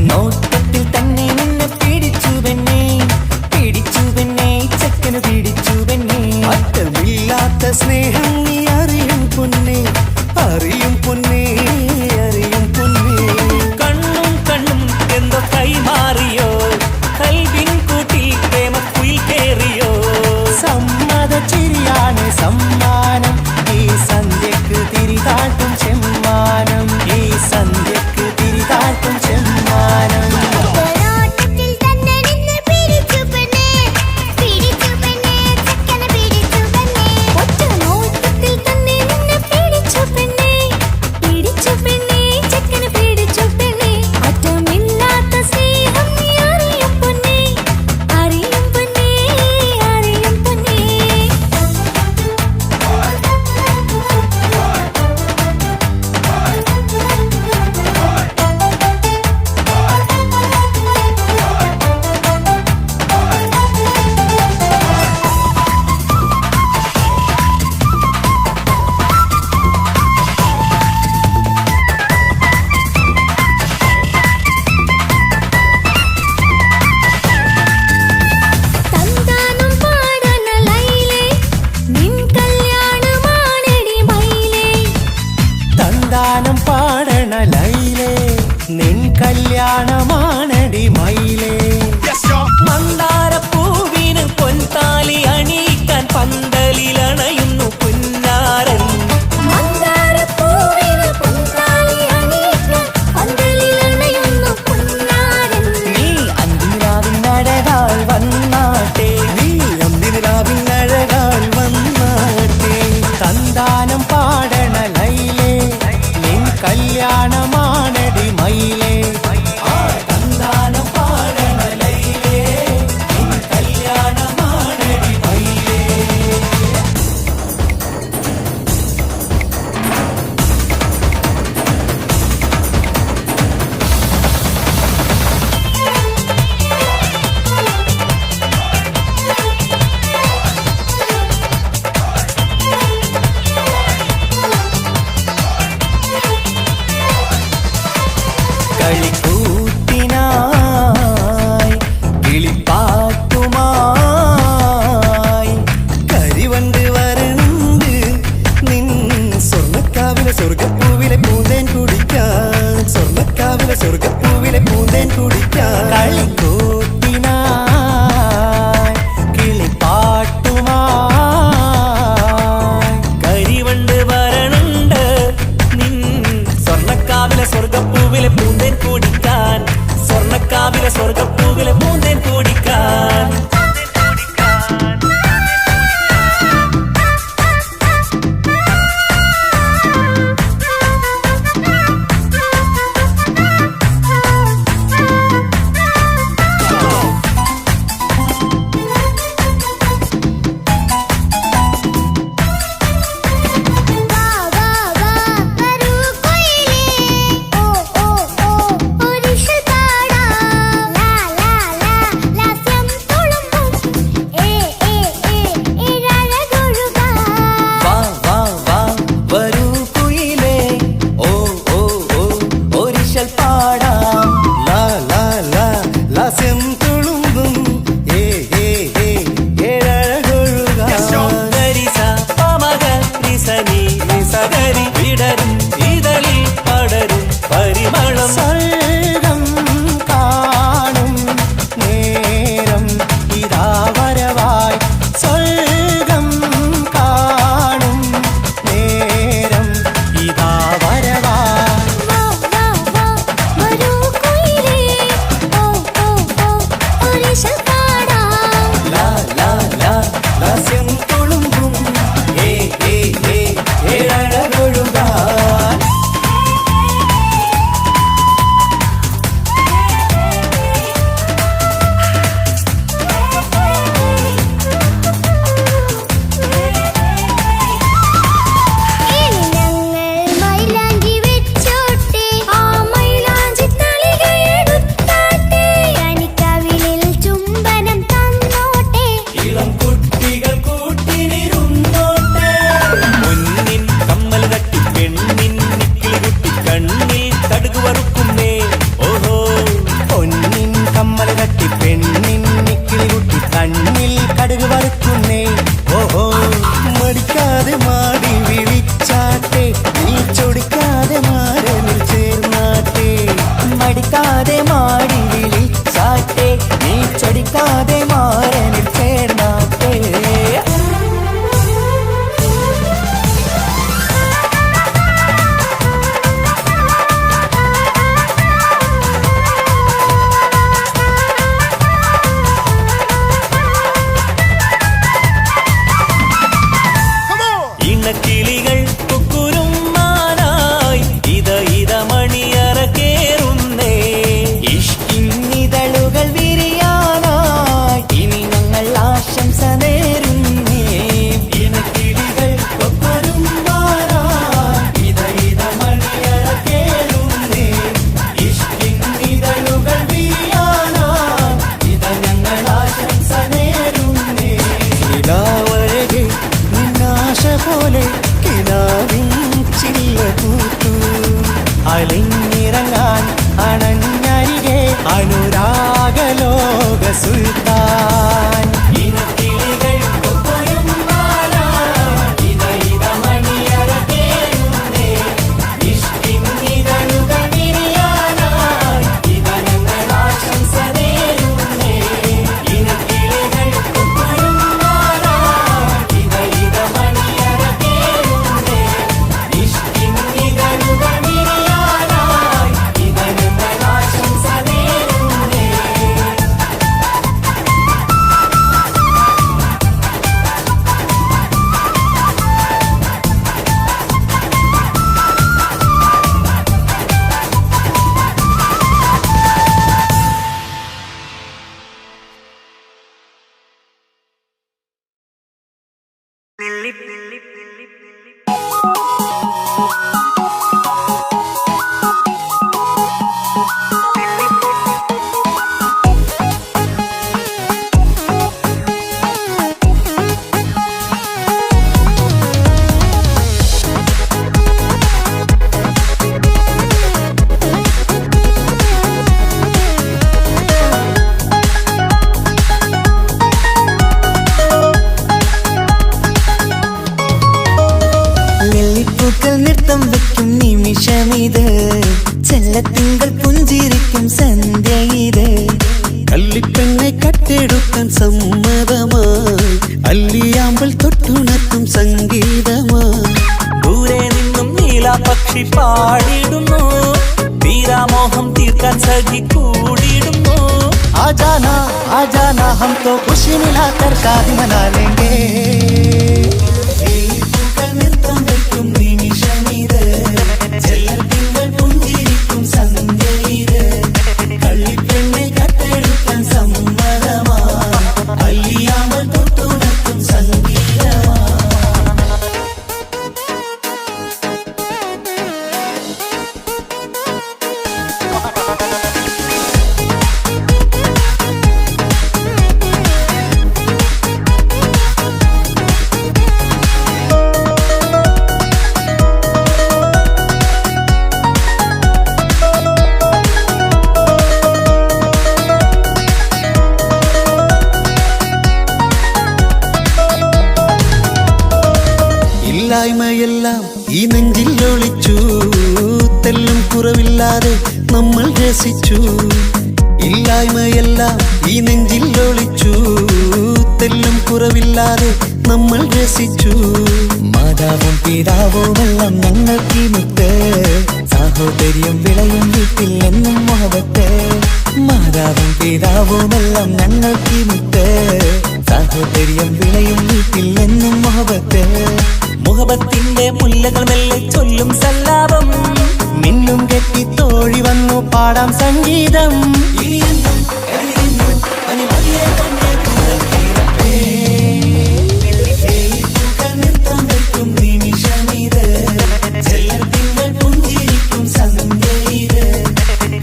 നോട്ടത്തിൽ തന്നെ നിന്നെ പിടിച്ചു പെണ്ണേ, പിടിച്ചു പെണ്ണേ, ചെക്കന് പിടിച്ചു പെണ്ണേ. അറ്റമില്ലാത്ത സ്നേഹം നീ അറിയും പൊന്നേ, അറിയും പൊന്നേ, അറിയും പൊന്നേ. കണ്ണും കണ്ണും എന്തോ കൈമാറിയോ, കൽവിൻ കൂട്ടിൽ പ്രേമക്കുയിൽ കേറിയോ. സമ്മത ചിരിയാണ് സമ്മാനം, ഈ സന്ധ്യക്ക് തിരിതാട്ടും ചെമ്മാനം, ഈ സന്ധ്യക്ക് തിരിതാട്ടും ചെമ്മാനം. തന്താനം പാടണ ലൈലേ, നിൻ കല്യാണമാണടി മയിലേ. മന്ദാരപ്പൂവിന് പൊൻതാലി അണിയിക്കാൻ പന്തലിലണയുന്നു പുന്നാരൻ. നീ അന്തിരാവിനഴകാൽ വന്നാട്ടെ, നീ അന്തിരാവിനഴകാൽ വന്നാട്ടെ. തന്താനം പാടണ ലൈലേ, നിൻ കല്യാണമാണടി മയിലേ. തന്താനം പാടണ ലൈലേ, നിൻ കല്യാണമാണടി മയിലേ. കളിക്കൂത്തിനായി കിളിപ്പാട്ടുമായി കരിവണ്ട് വരണ്ട് നിൻ സ്വർണ്ണക്കാവിലെ സ്വർഗപ്പൂവിലെ പൂന്തേൻ കുടിക്കാൻ, സ്വർണ്ണക്കാവിലെ സ്വർഗപ്പൂവിലെ പൂന്തേൻ കുടിക്കാൻ. കളിക്കൂത്തിനായി കിളിപ്പാട്ടുമായി കരിവണ്ട് വരണുണ്ട് നിൻ സ്വർണ്ണക്കാവിലെ സ്വർഗപ്പൂവിലെ പൂന്തേൻ കുടിക്കാൻ, സ്വർണ്ണക്കാവിലെ സ്വർഗപ്പൂവിലെ പൂന്തേൻ കുടിക്കാൻ. അനുരാഗലോക സുൽത്താൻ. നൃത്തം വെക്കും നിമിഷമിത്, ചെല്ലത്തിങ്കൾ പുഞ്ചിരിക്കും സന്ധ്യ ഇത്. കള്ളിപ്പെണ്ണെ കട്ടെടുക്കാൻ സമ്മതമായി, അല്ലിയാമ്പൽ തൊട്ടുണർത്തും സംഗീതമായി. ദൂരെ നിന്നും നീലാപക്ഷി പാടിടുന്നു, തീരാമോഹം തീർക്കാൻ സഖി കൂടിടുന്നു. ആജാനാ ആജാനാ ഹം തോ ഖുശി മിലാകർ കാതി മനാ ലേംഗേ. നൃത്തം വെക്കും നിമിഷമിത്, ചെല്ലത്തിങ്കൾ പുഞ്ചിരിക്കും സന്ധ്യ ഇത്. കള്ളിപ്പെണ്ണെ കട്ടെടുക്കാൻ സമ്മതമായി, അല്ലിയാമ്പൽ തൊട്ടുണർത്തും സംഗീതമായി. ഇല്ലായ്മയെല്ലാം ഈ നെഞ്ചിൽ ഒളിച്ചു, തെല്ലും കുറവില്ലാതെ നമ്മൾ രസിച്ചു. ഇല്ലായ്മയെല്ലാം ഈ നെഞ്ചിൽ ഒളിച്ചു, തെല്ലും കുറവില്ലാതെ നമ്മൾ രസിച്ചു. മാതാവും പിതാവുമെല്ലാം ഞങ്ങൾക്ക് മുത്ത്, സാഹോദര്യം വിളയും വീട്ടിൽ എന്നും മുഹബത്ത്. മാതാവും പിതാവുമെല്ലാം ഞങ്ങൾക്ക് മുത്ത്, സാഹോദര്യം വിളയും വീട്ടിൽ എന്നും മുഹബത്ത്. മുഹബത്തിന്റെ മുല്ലകൾ മെല്ലെ ചൊല്ലും സല്ലാപം, മിന്നും കെട്ടി തോഴി വന്നു പാടാം സംഗീതം. നൃത്തം വെക്കും നിമിഷമിത്, ചെല്ലത്തിങ്കൾ പുഞ്ചിരിക്കും സന്ധ്യ ഇത്.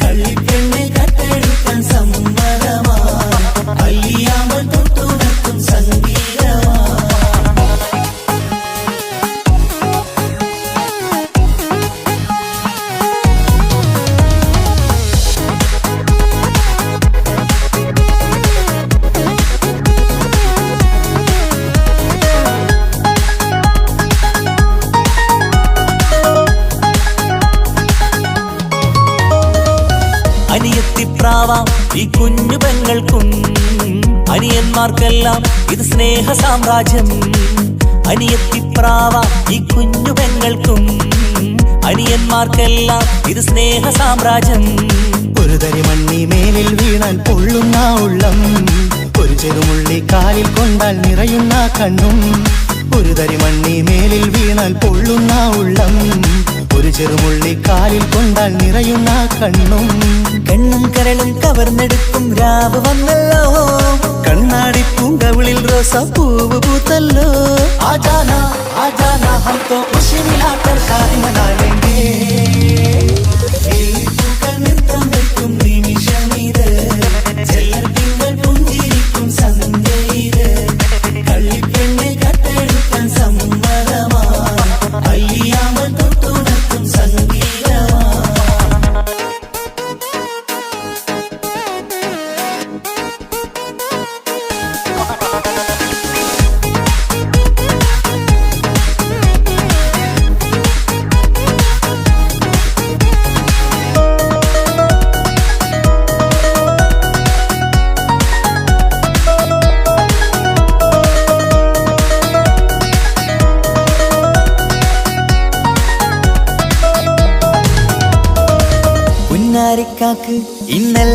കള്ളിപ്പെണ്ണെ കട്ടെടുക്കാൻ സമ്മതമായി, അല്ലിയാമ്പൽ തൊട്ടുണർത്തും സംഗീതമായി. അനിയത്തിപ്രാവാം ഈ കുഞ്ഞു പെങ്ങൾക്കും, അനിയന്മാർക്കെല്ലാം ഇത് സ്നേഹ സാമ്രാജ്യം. അനിയത്തിപ്രാവാം ഈ കുഞ്ഞു പെങ്ങൾക്കും, അനിയന്മാർക്കെല്ലാം ഇത് സ്നേഹ സാമ്രാജ്യം. ഒരു തരി മണ്ണി മേലിൽ വീണാൽ പൊള്ളുന്ന ഉള്ളം, ഒരു ചെറുമുള്ളി കാലിൽ കൊണ്ടാൽ നിറയുന്ന കണ്ണും. ഒരു തരി മണ്ണി മേലിൽ വീണാൽ പൊള്ളുന്ന ഉള്ളം, ഒരു ചെറുമുള്ളി കാലിൽ കൊണ്ടാൽ നിറയുന്ന കണ്ണും. കണ്ണും കരളും കവർന്നെടുക്കും രാവ് വന്നല്ലോ, കണ്ണാടി പൂങ്കവിളിൽ റോസാപ്പൂവ് പൂത്തല്ലോ. ആജാനാ ആജാനാ ഹം തോ ഖുശി മിലാകർ ശാദി മനാ ലേംഗേ. നൃത്തം വെക്കും നിമിഷമിത്, ചെല്ലത്തിങ്കൾ പുഞ്ചിരിക്കും സന്ധ്യ ഇത്. കള്ളിപ്പെണ്ണെ കട്ടെടുക്കാൻ സമ്മതമായി, അല്ലിയാമ്പൽ തൊട്ടുണർത്തും സംഗീതമായി.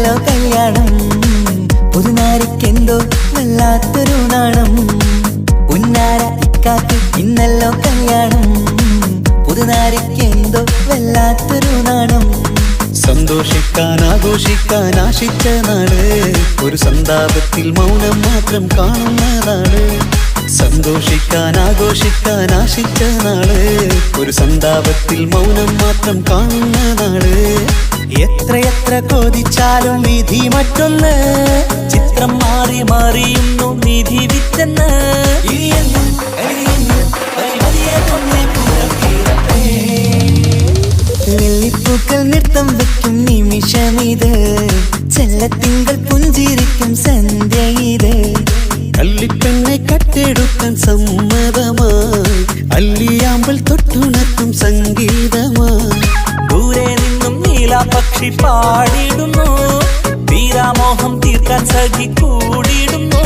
ഇന്നല്ലോ കല്യാണം പുതുനാരിക്കെന്തോ വല്ലാത്തൊരു നാണം പുന്നാര ഇക്കാക്ക് ഇന്നല്ലോ കല്യാണം പുതുനാരിക്കെന്തോ വല്ലാത്തൊരു നാണം സന്തോഷിക്കാൻ ആഘോഷിക്കാൻ ആശിച്ച നാള് ഒരു സന്താപത്തിൽ മൗനം മാത്രം കാണുന്ന നാള് സന്തോഷിക്കാൻ ആഘോഷിക്കാൻ ആശിച്ച നാള് ഒരു സന്താപത്തിൽ മൗനം മാത്രം കാണുന്ന നാള് എത്രയെത്ര കൊതിച്ചാലും വിധി മറ്റൊന്ന് ചിത്രം മാറി മാറിയുന്നു നിധി വിറ്റെന്ന് വെള്ളിപ്പൂക്കൾ നൃത്തം വെക്കും നിമിഷമിത് ചെല്ലത്തിങ്കൾ പുഞ്ചിരിക്കും സന്ധ്യ ഇത് കള്ളിപ്പെണ്ണെ കട്ടെടുക്കാൻ സമ്മതമായി അല്ലിയാമ്പൽ തൊട്ടുണർത്തും സംഗീതമായി ദൂരെ നിന്നും നീലാപക്ഷി പാടിടുന്നു വീരാമോഹം തീർക്കാൻ സഖി കൂടിയിടുന്നു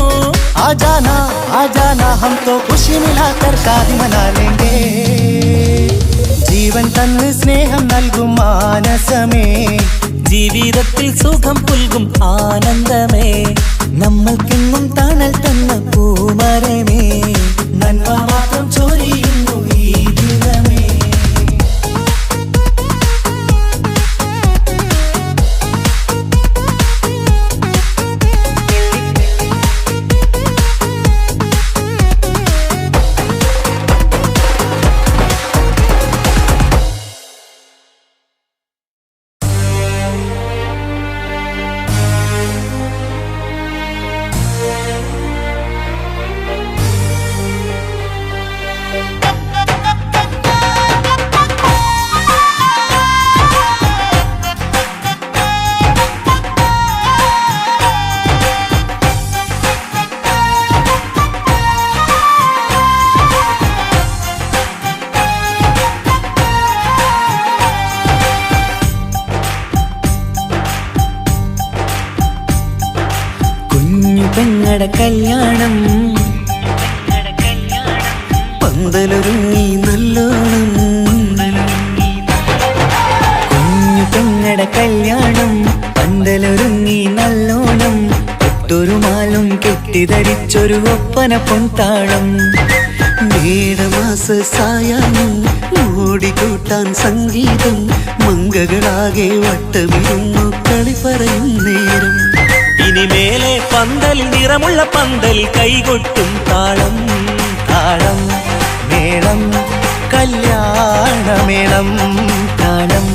ആജാന ഹം തോ ഖുശി മിലാകർ ശാദി മനാ ലേംഗേ ജീവൻ തന്ന് സ്നേഹം നൽകും മാനസമേ ജീവിതത്തിൽ സുഖം പുൽകും ആനന്ദമേ നമ്മൾക്കെങ്ങും തണൽ തന്ന പൂമരമേ നന്മ മാത്രം ചൊരിയുന്നു ഈ ദിനമേ പെങ്ങടെ കല്യാണം പന്തലൊരുങ്ങി നല്ലോണം കുഞ്ഞു പെങ്ങടെ കല്യാണം പന്തലൊരുങ്ങി നല്ലോണം ഒട്ടൊരു മാലും കെട്ടിധരിച്ചൊരു ഒപ്പന പൊൻതാളം മേടമാസ സായാഹ്നം ഓടിക്കൂട്ടാൻ സംഗീതം മംഗകളാകെ വട്ടമിരുന്നു കളി പറയും നേരം ഇനിമേലെ പന്തൽ നിറമുള്ള പന്തൽ കൈകൊട്ടും താളം താളം മേളം കല്യാണമേളം താളം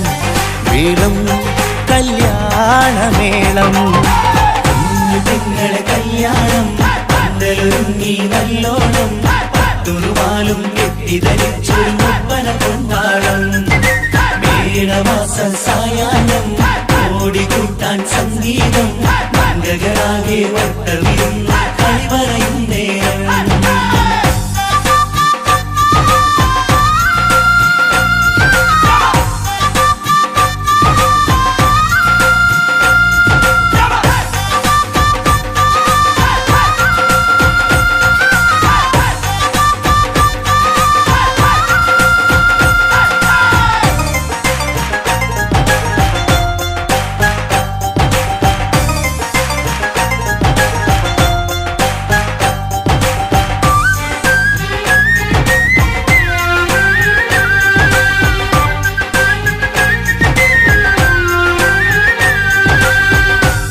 വീളം കല്യാണമേളം പെങ്ങളെ കല്യാണം പന്തലൊരുങ്ങി നല്ലോണം തുറുമാലും കെട്ടിധരിച്ചൊരു ഒപ്പന പൊൻതാളം മേടമാസ സായാഹ്നം ഓടിക്കൂട്ടാൻ സംഗീതം മംഗകളാകെ വട്ടമിരുന്ന് കളി പറയും നേരം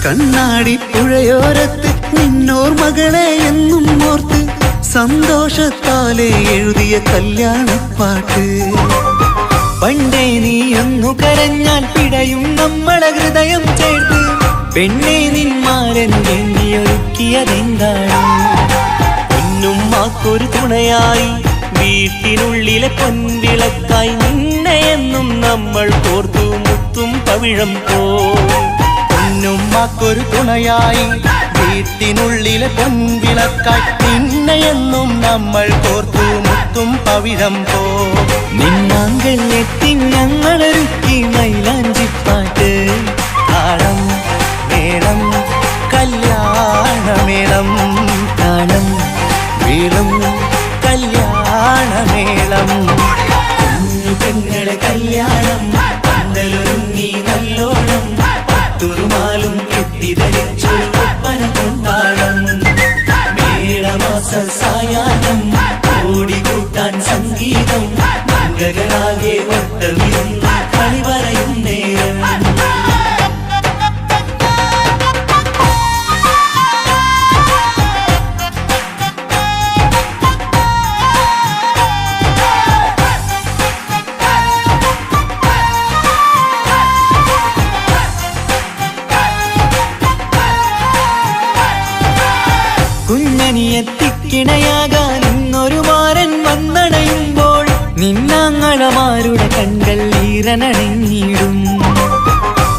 കണ്ണാടി പുഴയോരത്ത് നിന്നോർമകളെ എന്നും ഓർത്ത് സന്തോഷത്താലെ എഴുതിയ കല്യാണപ്പാട്ട് പണ്ടേ നീ ഒന്നു കരഞ്ഞാൽ പിടയും നമ്മളെ ഹൃദയം ചേർത്ത് പെണ്ണെ നിന്മാരൻ ഒരുക്കിയതെന്താണ് പൊന്നുമ്മാക്കൊരു തുണയായി വീട്ടിനുള്ളിലെ പൊൻവിളക്കായി നിന്നെയെന്നും നമ്മൾ കോർത്തു മുത്തും പവിഴം പോ പൊന്നുമ്മാക്കൊരു തുണയായി വീട്ടിനുള്ളിലെ പൊൻവിളക്കായി നിന്നെയെന്നും നമ്മൾ കോർത്തു മുത്തും പവിഴം പോ നിന്നാങ്കൾ എത്തി ഞങ്ങളൊരുക്കി മൈലാഞ്ചിപ്പാട്ട് താളം മേളം കല്യാണമേളം താളം വീളം കല്യാണമേളം പെങ്ങളെ കല്യാണം പന്തലൊരുങ്ങി നല്ലോണം തുറുമാലും കെട്ടിധരിച്ചൊരു ഒപ്പന കൊണ്ടാടം. മേളമാസ സായാഹ്നം ഓടിക്കൂട്ടാൻ സംഗീതം, മംഗകളാകെ വട്ടമിരുന്ന് കളി പറയും നേരം. കുഞ്ഞനിയെത്തിക്കിണയാകാൻ ഇന്നൊരു മാരൻ വന്നണയുമ്പോൾ നിന്നാങ്ങളമാരുടെ കൺകൾ ഈറനണിഞ്ഞിടും.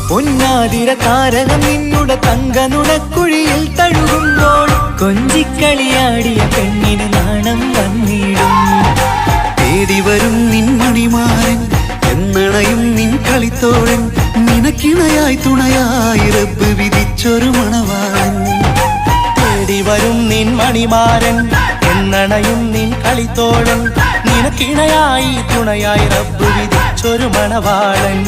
പൊന്നാതിര താരകം നിന്നുടെ തങ്കനുടക്കുഴിയിൽ തഴുകുമ്പോൾ കൊഞ്ചിക്കളിയാടിയ പെണ്ണിന് നാണം വന്നിടും. തേടി വരും നിൻ മണിമാരൻ എന്നണയും നിൻ കളിത്തോഴൻ, നിനക്കിണയായി തുണയായി റബ്ബ് വിധിച്ചൊരു മണവാളൻ. തേടി വരും നിൻ മണിമാരൻ എന്നണയും നിൻ കളിത്തോഴൻ, നിനക്കിണയായി തുണയായി റബ്ബ് വിധിച്ചൊരു മണവാളൻ.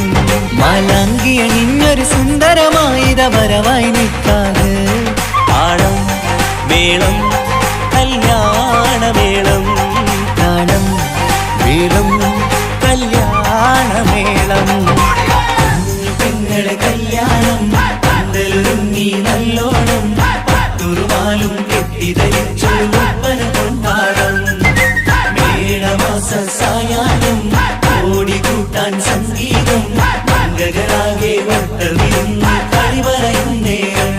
മാലാങ്കിയ നിന്നൊരു സുന്ദരമായിത വരവായി നിൽക്കാതെ താളം മേളം കല്യാണമേളം, താളം മേളം കല്യാണമേളം. പെങ്ങളെ കല്യാണം പന്തലൊരുങ്ങി നല്ലോണം, പട്ടുറുമാലും കെട്ടിധരിച്ചൊരു ഒപ്പന കൊണ്ടാടം. മേളമാസ സായാഹ്നം ഓടിക്കൂട്ടാൻ സംഗീതം, മംഗകളാകെ വട്ടമിരുന്ന് കളി പറയും നേരം.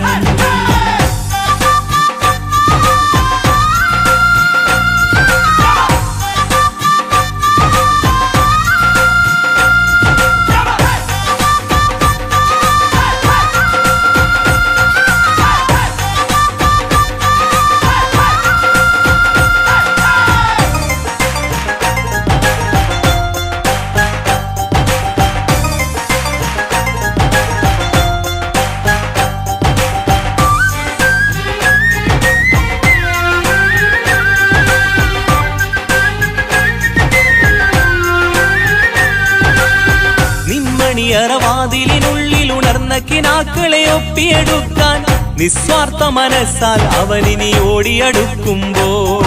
വാതിലിനുള്ളിൽ ഉണർന്ന കിനാക്കളെ ഒപ്പിയെടുക്കാൻ നിസ്വാർത്ഥ മനസ്സാൽ അവനിനി ഓടിയടുക്കുമ്പോൾ,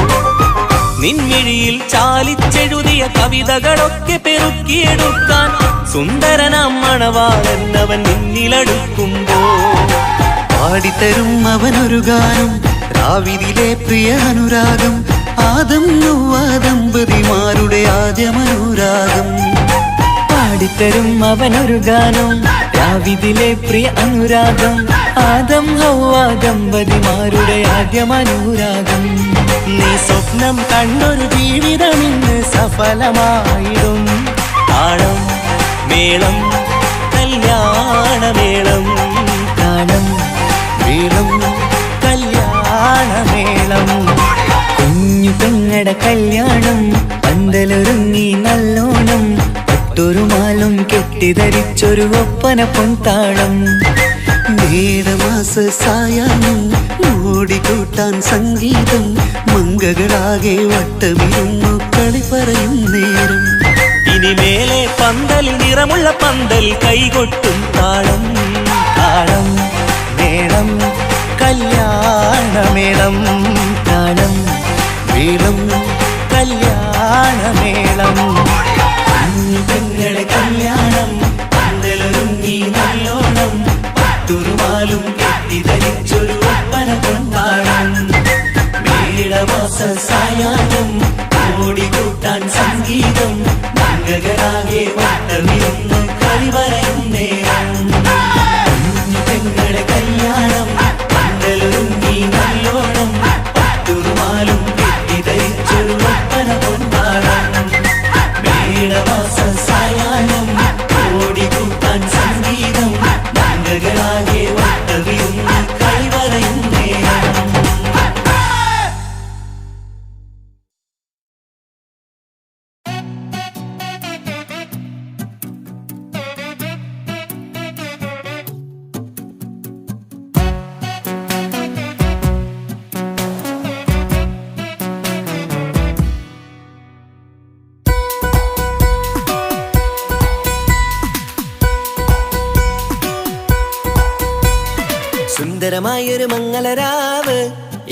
നിൻമിഴിയിൽ ചാലിച്ചെഴുതിയ കവിതകളൊക്കെ പെറുക്കിയെടുക്കാൻ സുന്ദരനാം മണവാളൻ അവൻ നിന്നിലടുക്കുമ്പോൾ, പാടിത്തരും അവനൊരു ഗാനം രാവിലെ പ്രിയ അനുരാഗം, ആദം നൗവ ദമ്പതിമാരുടെ ആദ്യമനുരാഗം. പാടിത്തരും അവനൊരു ഗാനം രാവിലെ പ്രിയ അനുരാഗം, ആദം ഹൗവ ദമ്പതിമാരുടെ ആദ്യമനുരാഗം. നീ സ്വപ്നം കണ്ടൊരു ജീവിതം ഇന്ന് സഫലമായിടും. താളം മേളം കല്യാണമേളം, താളം മേളം കല്യാണമേളം. കുഞ്ഞു പെങ്ങടെ കല്യാണം പന്തലൊരുങ്ങി നല്ലോണം, പട്ടുറുമാലും കെട്ടിധരിച്ചൊരു ഒപ്പന പൊൻതാളം. മേടമാസ സായാഹ്നം ഓടിക്കൂട്ടാൻ സംഗീതം, മംഗകളാകെ വട്ടമിരുന്നു കളി പറയും നേരം. ഇനി മേലെ പന്തൽ നിറമുള്ള പന്തൽ കൈകൊട്ടും താളം, താളം മേളം കല്യാണമേളം, താളം മേളം കല്യാണമേളം. പെങ്ങളെ കല്യാണം പന്തലൊരുങ്ങി നല്ലോണം, പട്ടുറുമാലും കെട്ടിധരിച്ചൊരു ഒപ്പന കൊണ്ടാടം. മേളമാസ സായാഹ്നം ഓടിക്കൂട്ടാൻ സംഗീതം, മംഗകളാകെ വട്ടമിരുന്ന് കളി പറയും നേരം. പെങ്ങളെ കല്യാണം പന്തലൊരുങ്ങി നല്ലോണം, പട്ടുറുമാലും കെട്ടിധരിച്ചൊരു ഒപ്പന കൊണ്ടാടം. സുന്ദരമായൊരു മംഗളരാവ്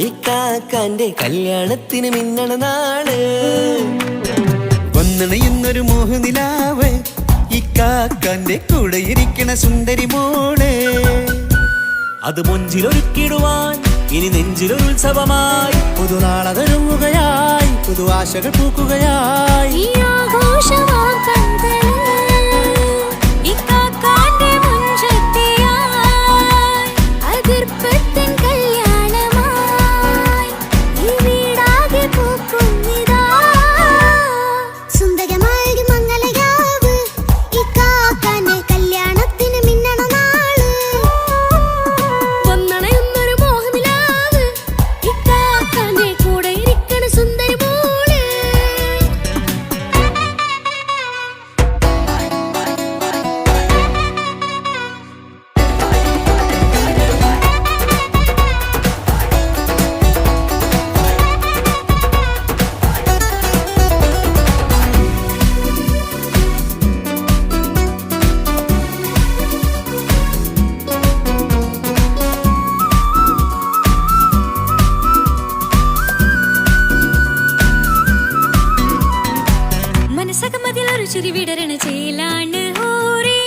ഇക്കാക്കാന്റെ കല്യാണത്തിന് മിന്നണ നാള്. വന്നണയുന്നൊരു മോഹനിലാവ് ഇക്കാക്കാന്റെ കൂടെ ഇരിക്കണ സുന്ദരി മോള്. അത് മൊഞ്ചിലൊരുക്കിടുവാൻ ഇനി നെഞ്ചിലൊരു ഉത്സവമായി പുതുനാളതൊരുങ്ങുകയായി പുതു ആശകൾ പൂക്കുകയായി. ഈ ആഘോഷമാം പന്തലിൽ ഇക്കാക്കാന്റെ മുൻചെത്തിയായി അതിർപ്പത്തിൻ കല്യാണമായി ഈ വീടാകെ പൂക്കുന്നിതാ. സുന്ദരമായൊരു മംഗളരാവ് ഇക്കാക്കാന്റെ കല്യാണത്തിന് മിന്നണ നാള്. വന്നണയുന്നൊരു മോഹനിലാവ് ഇക്കാക്കാന്റെ കൂടെ ഇരിക്കണ സുന്ദരി മോള്. മനസ്സകമതിലൊരു ചിരി വിടരണ ചേലാണ് ഹോറി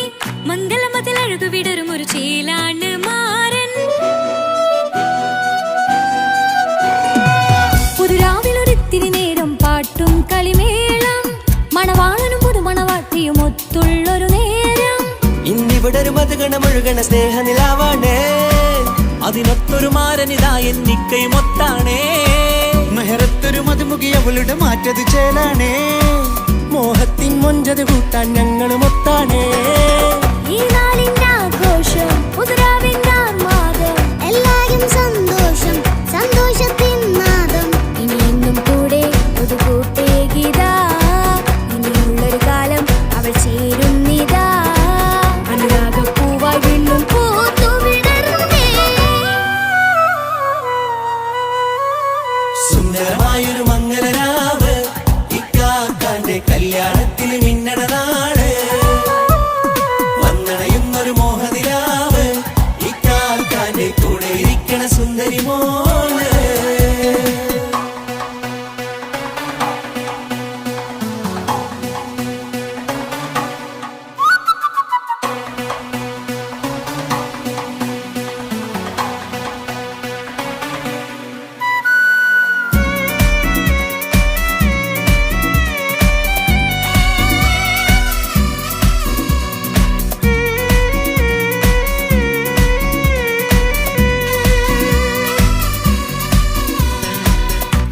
മംഗളമതിൽ അഴകു വിടരും ഒരു ചേലാണ് മാരൻ. പുതുരാവിലൊരിത്തിരി നേരം പാട്ടും കളിമേളം മണവാളനും പുതുമണവാട്ടിയും ഒത്തുള്ളൊരു നേരം. ഇന്നിവിടെ ഒരു മധുഗണ മുഴുകണ സ്നേഹനിലാവാണേ അതിനൊത്തൊരു മാരനിതാ എന്നിക്കൈ മൊത്താണേ. മെഹറത്തൊരു മധുമുഖി അവളുടെ മാറ്റത് ചേലാണേ. മോഹത്തിൻ മൊഞ്ചത് കൂട്ടാൻ ഞങ്ങൾ മൊത്താണേ. ഈ നാളിന്റെ ആഘോഷം പുതുരാവിന്റെ ആർമാദം എല്ലാരും സന്തോഷം സന്തോഷത്തിൻ നാദം. ഇനി എന്നും കൂടെ പുതുകൂട്ടേകിതാ ഇനിയുള്ളൊരു കാലം അവൾ ചേരുന്നിതാ. അനുരാഗപ്പൂവായി വീണ്ടും പൂത്തു വിടർന്നേ. സുന്ദരമായൊരു മംഗളരാവ് ഇക്കാക്കാന്റെ കല്യാണത്തിന് മിന്നണ നാള്. വന്നണയുന്നൊരു മോഹനിലാവ് ഇക്കാക്കാന്റെ കൂടെ ഇരിക്കണ സുന്ദരി മോള്.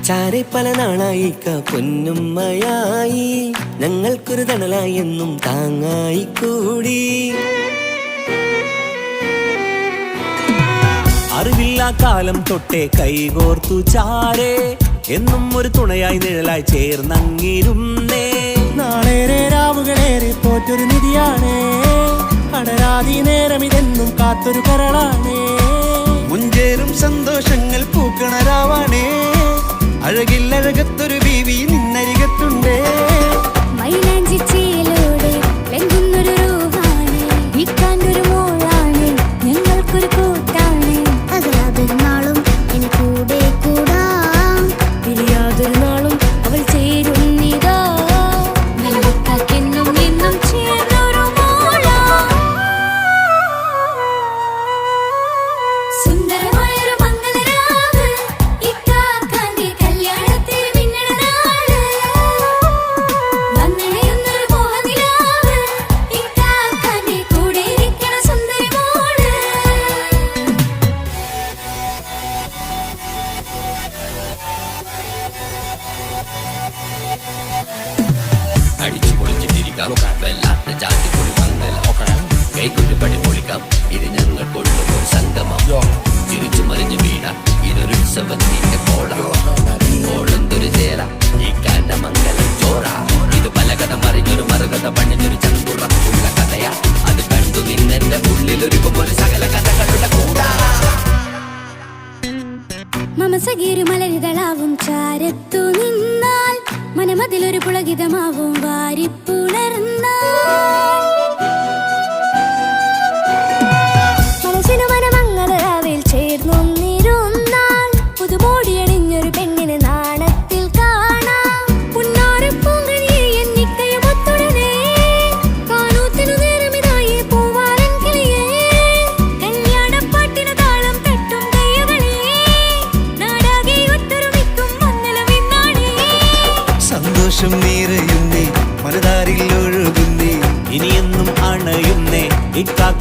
ചാരെ പല നാളായി പൊന്നുമ്മയായി ഞങ്ങൾക്കൊരു തണലായി എന്നും താങ്ങായി കൂടി. അറിവില്ലാ കാലം തൊട്ടേ കൈകോർത്തു ചാരേ എന്നും ഒരു തുണയായി നിഴലായി ചേർന്നങ്ങിരുന്നേ. നാളേറെ രാവുകളേറെ പോറ്റൊരു നിധിയാണേ. അടരാതി നേരം ഇതെന്നും കാത്തൊരു കരളാണേ. മുഞ്ചേറും സന്തോഷങ്ങൾ പൂക്കണരാവാണേ. അഴകില്ലഴകത്തൊരു ബീവി നിന്നരികത്തുണ്ടേ. മൈലാഞ്ചി ചേലോടെ ലംഘുന്നൊരു റൂഹാണ് ഇക്കാന്റൊരു മോളാണ് ഞങ്ങൾക്കൊരു കൂട്ടാണ്. അകലാതൊരു നാളും എന്നെ കൂടെ കൂടാം പിരിയാതൊരു നാളും അവൾ ചേരുന്നിതാ. നിലവക്കാക്കെന്നും എന്നും ചേർന്നൊരു മോളാ. സുന്ദരമായൊരു മംഗളരാവ് ഇക്കാക്കാന്റെ കല്യാണത്തിന് മിന്നണ നാള്. വന്നണയുന്നൊരു മോഹനിലാവ് ഇക്കാക്കാന്റെ കൂടെ ഇരിക്കണ സുന്ദരി മോള്. അടിച്ചു പൊളിച്ചിട്ടിരിക്കാം വല്ലാത്ത ജാതിപ്പൊളി മംഗല കൈകൊണ്ട് പടി പൊളിക്കാം ഇത് ഞങ്ങൾ കൊണ്ടുപോയി സംഗമം തിരിച്ചു മറിഞ്ഞു വീണ ഇതൊരു ഉത്സവത്തിന്റെ കോളന്തൊരു ചേര ഈ കാണ്ട മംഗലം ചോറ. ഇത് പലകഥ മറിഞ്ഞൊരു മറുകഥ പണിഞ്ഞൊരു ചന്തുറപ്പുള്ള കഥയാ. അത് കണ്ടു നിന്നെന്റെ ഉള്ളിലൊരുക്കുമ്പോൾ സകല കഥകളുടെ കൂടാ. മമസഗീരു മലരിതളാവും ചാരത്തു നിന്നാൽ മനമതിലൊരു പുളകിതമാവും വാരിപ്പുണർന്നാൽ. മനസ്സിനു മനമങ്ങലരാവിൽ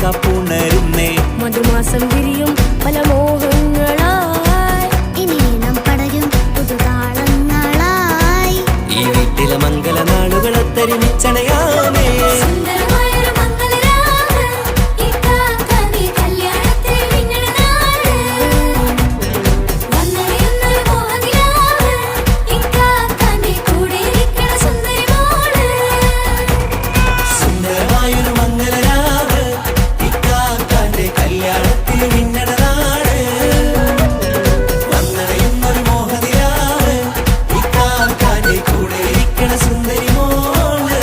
കാപ്പുണരുന്നേ. മധുമാസം വിരിയും പല മോഹങ്ങളായി, ഇനി നാം പടരും പുതുതാളങ്ങളായി. ഈ വീട്ടിലെ മംഗല നാളുകളൊത്തൊരുമിച്ചണയാമേ. സുന്ദരമായൊരു മംഗളരാവ്, ഇക്കാക്കാന്റെ കല്യാണത്തിൽ മിന്നണ നാള്. വന്നറിയുന്നൊരു മോഹനിലാവ്, ഇക്കാക്കാന്റെ കൂടെ ഇരിക്കണ സുന്ദരി മോള്. സുന്ദരമായൊരു മംഗലരാവ്, ഇക്കാക്കാന്റെ കല്യാണത്തിൽ മിന്നണ നാള്. വന്നണയുന്നൊരു മോഹനിലാവ്, ഇക്കാക്കാന്റെ കൂടെ ഇരിക്കണ സുന്ദരി മോള്.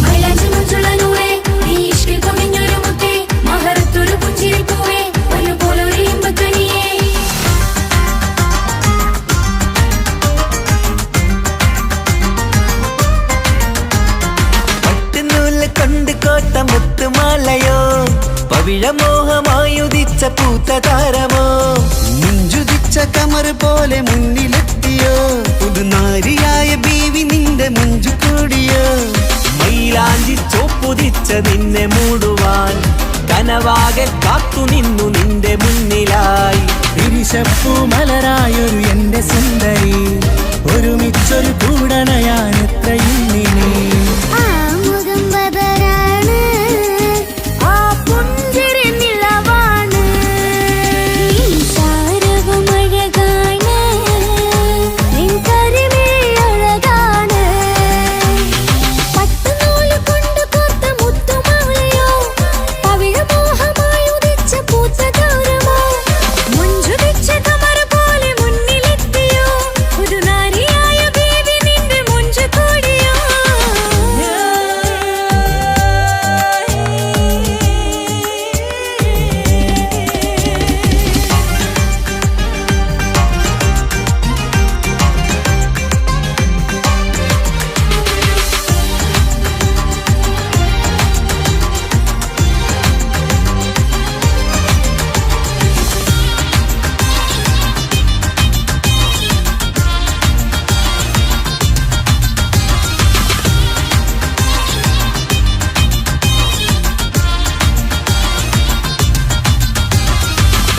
മൈലാഞ്ചി മുഞ്ചുള്ള നൂറേ, നീ ഇഷ്കിൽ പൊതിഞ്ഞൊരു മുത്തേ, മഹറത്തൊരു പുഞ്ചിരിപ്പൂവേ, ഒരുപോലൊരു ഇമ്പക്കനിയേ. പട്ടുനൂല് കൊണ്ട് കോട്ട മുത്തുമാലയോ, പവിഴമോഹമായുദിച്ച പൂത്ത താരമോ, മുഞ്ചുദിച്ച കമർ പോലെ മുന്നിലെത്തിയോ, പുതുനാരിയായ ബീവി നിന്റെ മുഞ്ചു കൂടിയോ. മൈലാഞ്ചി ചോപ്പുതിച്ച നിന്നെ മൂടുവാൻ കനവാകെ കാത്തു നിന്നു നിന്റെ മുന്നിലായി. തിരിശപ്പൂ മലരായൊരു എന്റെ സുന്ദരി, ഒരുമിച്ചൊരു കൂടണയാൻ എത്രയിന്നിനി. ആ മുഖം ബദരാണ്, ആ പുഞ്ചിരി നിലവാണ്, നീ സാരവും അഴകാണ്, നിൻ കരിമിഴി അഴകാണ്. പട്ടുനൂല് കൊണ്ട് കോർത്ത മുത്തുമാലയോ, പവിഴമോഹമായി ഉദിച്ച പൂത്ത ഗൗരമോ, മുഞ്ചുദിച്ച കമർ പോലെ മുന്നിലെത്തിയോ, പുതുനാരിയായ ബേബി നിന്റെ മുഞ്ചു കൂടിയോ.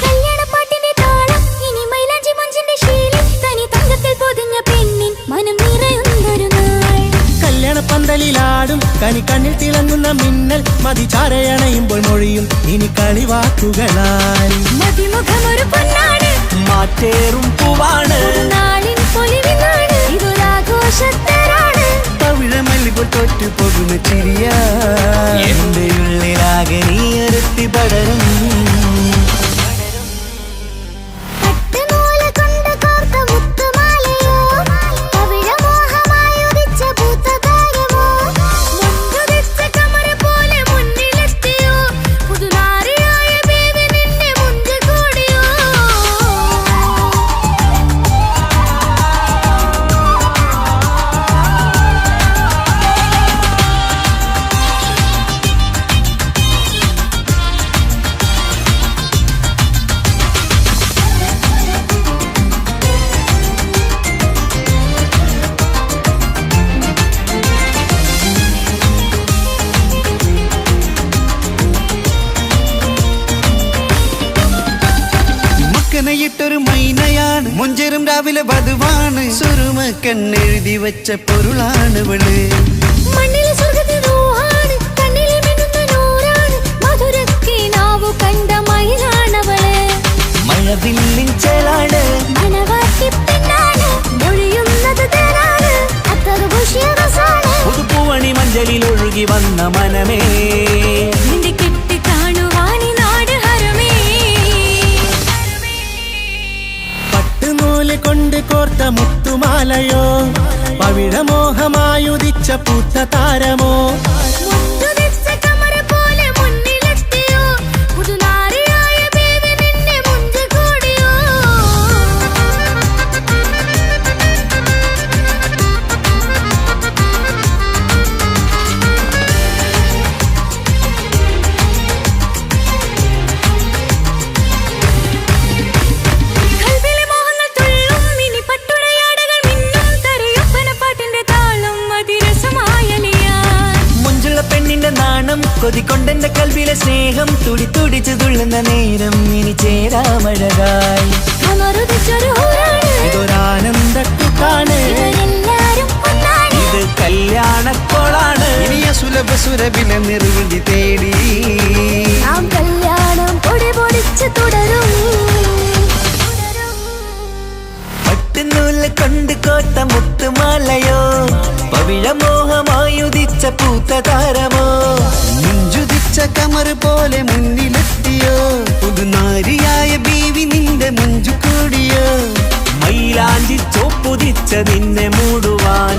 കല്യാണപ്പാട്ടിന്റെ താളം, ഇനി മൈലാഞ്ചി മഞ്ചിന്റെ ശീലം, തനി തങ്കത്തിൽ പൊതിഞ്ഞ പെണ്ണിൻ മനം നിറയുന്നൊരു നാൾ. കല്യാണപ്പന്തലിലാടും കനി കണ്ണിൽ തിളങ്ങുന്ന മിന്നൽ, മതിചാരയണയുമ്പോൾ മൊഴിയും ഇനി കളിവാക്കുകളാൽ. മതിമുഖമൊരു പൊന്നാണ്, മാറ്റേറും പൂവാണ്, നാളിൻ പൊലിവിനാണ്, ഇതൊരാഘോഷത്തരാണ്. പവിഴമല്ലിപ്പോൾ തോറ്റു പോകുന്ന ചിരിയാ, എന്റെ ഉള്ളിലാകെ നീ ഒരുത്തി പടരും. പട്ടുനൂല് കൊണ്ട് കോർത്ത മുത്തുമാലയോ, പവിഴമോഹമായി ഉദിച്ച പൂത്ത താരമോ, മുഞ്ചുദിച്ച കമർ പോലെ മുന്നിലെത്തിയോ, പുതുനാരിയായ ബേബി നിന്റെ മുഞ്ചു കൂടിയോ. മക്കനയിട്ടൊരു മൈനയാണ്, മുഞ്ചേറും രാവിലെ വധുവാണ്, സുറുമ കണ്ണെഴുതി വെച്ച പൊരുളാണ് ഇവള്. മണ്ണിലെ സ്വർഗ്ഗത്തിൽ റൂഹാണ്, കണ്ണിലെ മിന്നുന്ന നൂറാണ്, കണ്ട മയിലാണവള് മഴവില്ലിൻ ചേലാണ് മണവാട്ടി പെണ്ണാണ് മൊഴിയുന്നത് തേനാണ് അത്തറ് ഭൂഷിയ രസാണ് പുതുപ്പൂവണി മഞ്ചലിൽ ഒഴുകി വന്ന മനമേ നിന്റെ കെട്ടി കാണുവാനി നാട് ഹരമേ പട്ടുനൂല് കൊണ്ട് കോർത്ത മുത്തുമാലയോ പവിഴമോഹമായുദിച്ച പൂത്ത താരമോ മുത്തുതിച്ച കമറ പോലെ മുന്നിലെത്തിയോ പുതുനാരിയായ ബേബി നിന്നെ മുഞ്ചു കൂടിയോ കൽവിലെ മോഹങ്ങൾ തുള്ളും മിനി പട്ടുടയാടകൾ മിന്നും തരയൊപ്പനപ്പാട്ടിന്റെ താളം അതിരസമായലിയാൻ മുഞ്ചുള്ള പെണ്ണിന്റെ നാണം കൊതിക്കൊണ്ടെന്റെ കൽവിലെ സ്നേഹം തുടി തുടിച്ചു തുള്ളുന്ന നേരം ഇനി ചേരാമഴകായി അമറുദിച്ചൊരു ഹൂറാണ് ഇതൊരാനന്ദക്കുട്ടാണ് ഇവരെല്ലാരും ഒന്നാണ് ഇത് കല്യാണക്കോളാണ് ഇനിയ സുലഭ സുരഭില നിർവൃതി തേടി നാം കല്യാണം പൊടി പൊടിച്ച് തുടരും പട്ടുനൂല് കൊണ്ട് കോർത്ത മുത്തുമാലയോ പവിഴമോഹമായുദിച്ച പൂത്ത താരമോ മുഞ്ചുദിച്ച കമർ പോലെ മുന്നിലെത്തിയോ പുതുനാരിയായ ബീവി നിന്റെ മുഞ്ചു കൂടിയോ മൈലാഞ്ചി ചോപ്പുതിച്ച നിന്നെ മൂടുവാൻ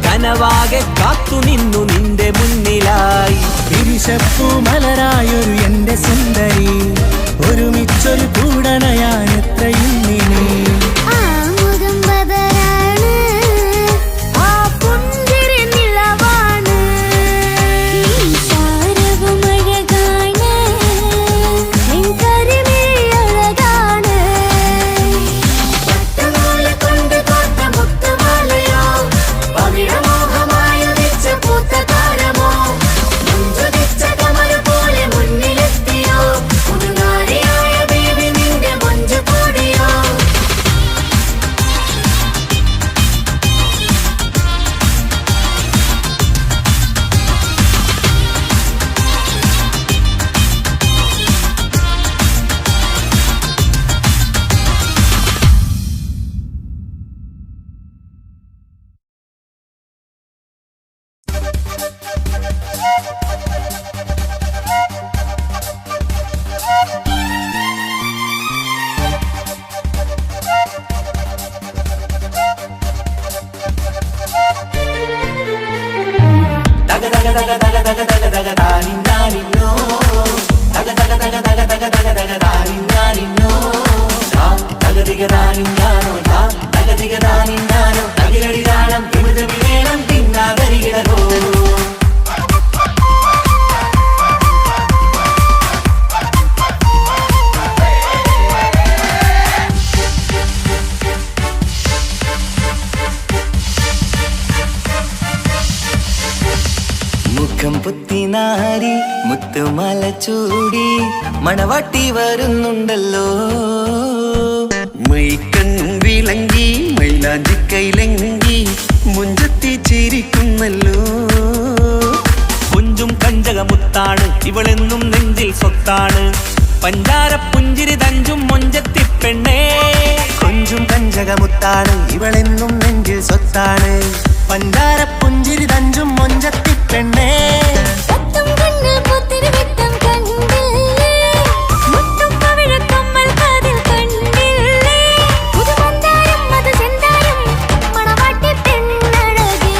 കനവാകെ കാത്തു നിന്നു നിന്റെ മുന്നിലായി തിരിശപ്പൂ മലരായൊരു എന്റെ സുന്ദരി ഒരുമിച്ചൊരു കൂടണയാൻ എത്രയും നീ ആ മുഖം ബദരാണ് ആ പുഞ്ചിരി നിലവാണ് ഈ സാരവും അഴകാണ് നിൻ കരിമിഴി അഴകാണ് പട്ടുനൂല് കൊണ്ട് കോർത്ത മുത്തുമാലയോ പവിഴമോഹമായുദിച്ച പൂത്ത താരമോ മുഞ്ചുദിച്ച കമർ പോലെ മുന്നിലെത്തിയോ പുതുനാരിയായ ബേബി നിന്റെ മുഞ്ചു കൂടിയോ തക തക തക തക തക തക തക താനിന്നാനിന്നോ തക തക തക തക തക തക തക താനിന്നാനിന്നോ തക തിക താനിന്നാനോ തക തിക താനിന്നാനോ തകിലടി താളം തിമിതമി വേണം തിന്നാകരികിടകോ മുഖം പുത്തിനാരി മുത്തുമല ചൂടി മണവാട്ടി വരുന്നുണ്ടല്ലോ മൈക്കണ്ണും വിളങ്ങി മൈലാഞ്ചി കൈലങ്കി മുഞ്ചത്തി ചിരിക്കുന്നല്ലോ കൊഞ്ചും കഞ്ചകമുത്താണ് ഇവളെന്നും നെഞ്ചിൽ സ്വത്താണ് പഞ്ചാര പുഞ്ചിരി തഞ്ചും മൊഞ്ചത്തി പെണ്ണേ കൊഞ്ചും കഞ്ചകമുത്താണ് ഇവളെന്നും നെഞ്ചിൽ സ്വത്താണ് പഞ്ചാര പുഞ്ചിരി തഞ്ചും മൊഞ്ചത്തി പെണ്ണേ പത്തും കണ്ണിൽ പുത്തിരി വിട്ടം കണ്ടില്ലേ മുത്തും പവിഴക്കമ്മൽ കാതിൽ കണ്ടില്ലേ പുതുമന്ദാരം അത് ചെന്താരം മണവാട്ടി പെണ്ണഴകേ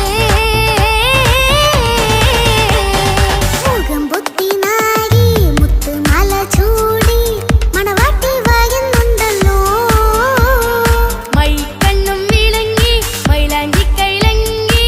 മുഖം പൊത്തി നാരി മുത്തുമാല ചൂടി മണവാട്ടി വായുന്നുണ്ടല്ലോ മൈക്കണ്ണും വിളങ്ങി മൈലാഞ്ചി കൈലങ്ങി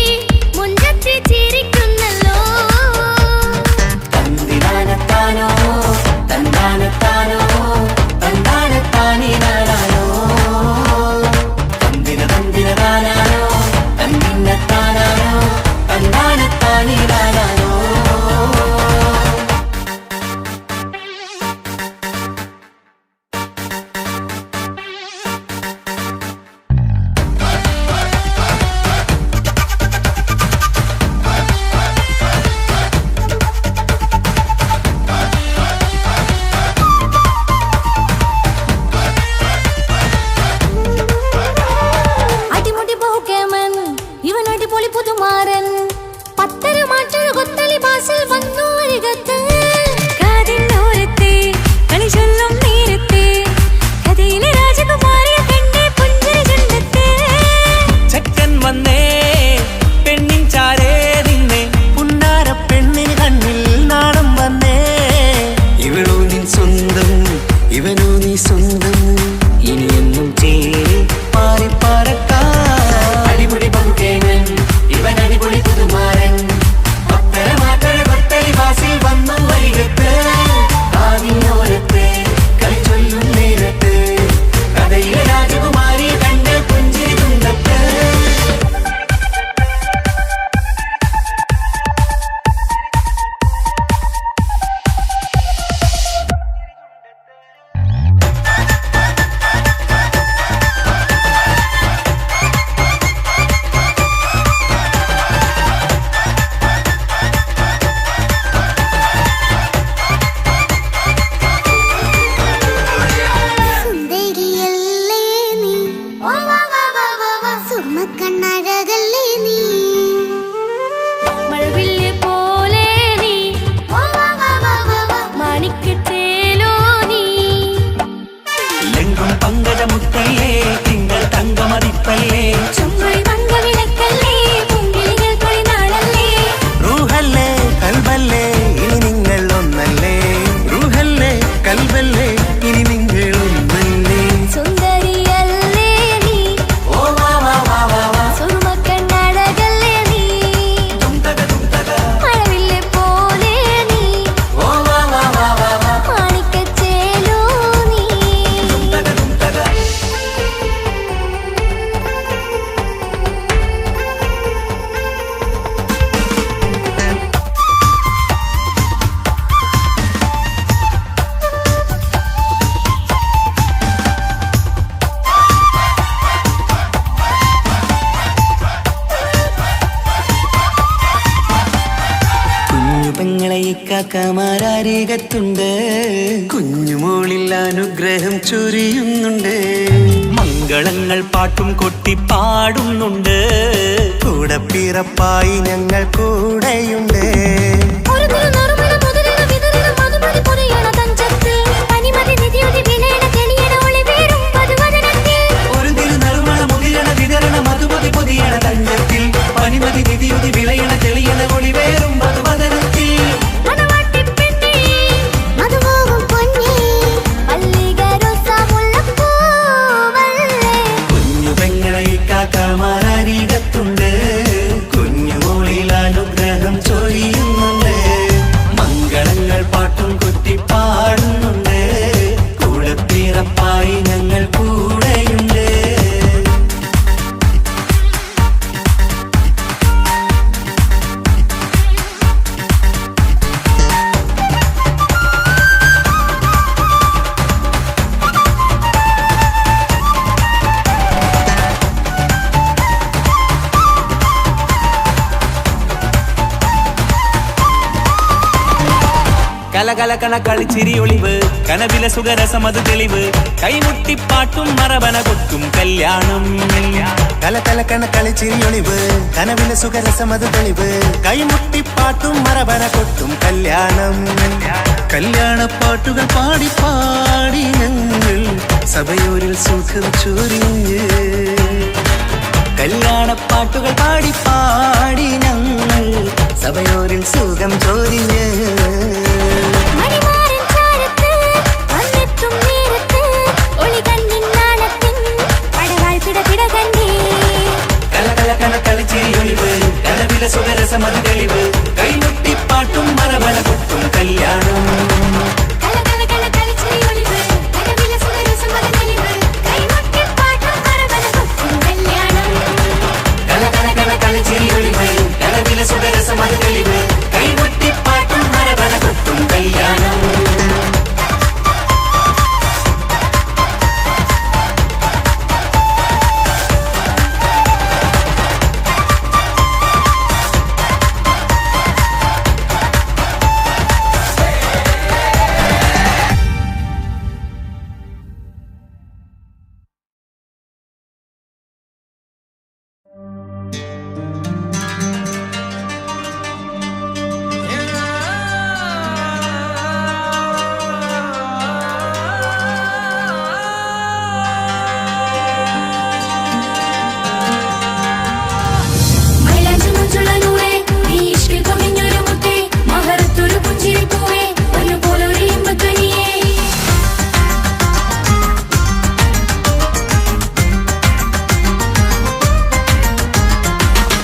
ലെങ്കും പങ്കജമുത്തല്ലേ തിങ്കൾ തങ്കമതിപ്പല്ലേ ചുമ്മായി മംഗവിളക്കല്ലേ പൂങ്കിളികൾ കൊളിനാളല്ലേ റൂഹല്ലേ കൽബല്ലേ ഇനി നിങ്ങൾ ഒന്നല്ലേ റൂഹല്ലേ കൽബല്ലേ ഇനി നിങ്ങൾ ഒന്നല്ലേ സുന്ദരിയല്ലേ നീ ഓ വാ വാ വാ വാ വാ സുറുമക്കണ്ണഴകല്ലേ നീ തുംതക തുംതക മഴവില്ലെ പോലെ നീ ഓ വാ വാ വാ വാ വാ മാണിക്കച്ചേലോ നീ തുംതക തുംതക കുഞ്ഞു പെങ്ങളെ ഇക്കാക്കമാരാരികത്തുണ്ട് കുഞ്ഞുമോളിൽ അനുഗ്രഹം ചൊരിയുന്നുണ്ട് മംഗളങ്ങൾ പാട്ടും കൊട്ടി പാടുന്നുണ്ട് കൂടെ പിറപ്പായി ഞങ്ങൾ കൂടെയുണ്ട് ഒരു തിരുനറുമണ മുതലിന വിതറിന മധുമതി പൊരിയണ തഞ്ചത്തിൽ പനിമതി നിധിയുതി വിലയണ തെളിയണ ഒളി വീഴും പതുവദനത്തിൽ ഒരു തിരുനറുമണ മുതിരണ വിതരണ മധുമതി പൊതിയണ തഞ്ചത്തിൽ പനിമതി നിധിയുതി വിളയണ തെളിയണ ഒളിവേറും മധുവദനത്തിൽ മണവാട്ടിപ്പെണ്ണേ മധുപോകും പൊന്നേ മല്ലികരൊസമുല്ലപ്പൂവല്ലേ കുഞ്ഞു പെങ്ങളെ ഇക്കാക്കമാരാരികത്തുണ്ട് കുഞ്ഞുമോളിൽ അനുഗ്രഹം ചൊരിയുന്നുണ്ട് മംഗളങ്ങൾ പാട്ടും കൊട്ടി പാടുന്നുണ്ട് കൂടെ പിറപ്പായി ഞങ്ങൾ കൂടെയുണ്ട് കലകലകണ കളിച്ചിരി ഒളിവ് കനവിലെ സുഖരസമത് തെളിവ് കൈമുട്ടിപ്പാട്ടും മറവന കൊട്ടും കല്യാണം കലകലക്കണ കളിച്ചിരിയൊളിവ് കനവിലെ സുഖരസമത് തെളിവ് കൈമുട്ടിപ്പാട്ടും മറവന കൊട്ടും കല്യാണം കല്യാണപ്പാട്ടുകൾ പാടി പാടി ഞങ്ങൾ സഭയോരിൽ സുഖം ചൊരിഞ്ഞ് കല്യാണപ്പാട്ടുകൾ പാടി പാടി ഞങ്ങൾ സഭയോരിൽ സുഖം ചോദിഞ്ഞ് മണിമാരൻ ചാരത്ത് വന്നെത്തും നേരത്ത് ഒളി കണ്ണിൻ നാണത്തിൻ പടവാൾ പിടപിട കണ്ടേ കലകലകണ കളിച്ചിരി ഒളിവ് കനവിലെ സുഖരസമത് തെളിവ് കൈമുട്ടിപ്പാട്ടും മറവന കൊട്ടും കല്യാണം കലകലകണ കളിച്ചിരി ഒളിവ് കനവിലെ സുഖരസമത് തെളിവ് കൈമുട്ടിപ്പാട്ടും മറവന കൊട്ടും കല്യാണം കലകലകണ കളിച്ചിരി ഒളിവ് കനവിലെ സുഖരസമത് തെളിവ് കൈമുട്ടിപ്പാട്ടും മറവന കൊട്ടും കല്യാണം മൈലാഞ്ചി മുഞ്ചുള്ള നൂറേ നീ ഇഷ്കിൽ കവിഞ്ഞൊരു മുത്തേ മഹറത്തൊരു പുഞ്ചിരി പൂവേ പൊന്നുപോലൊരു ഇമ്പത്വനിയേ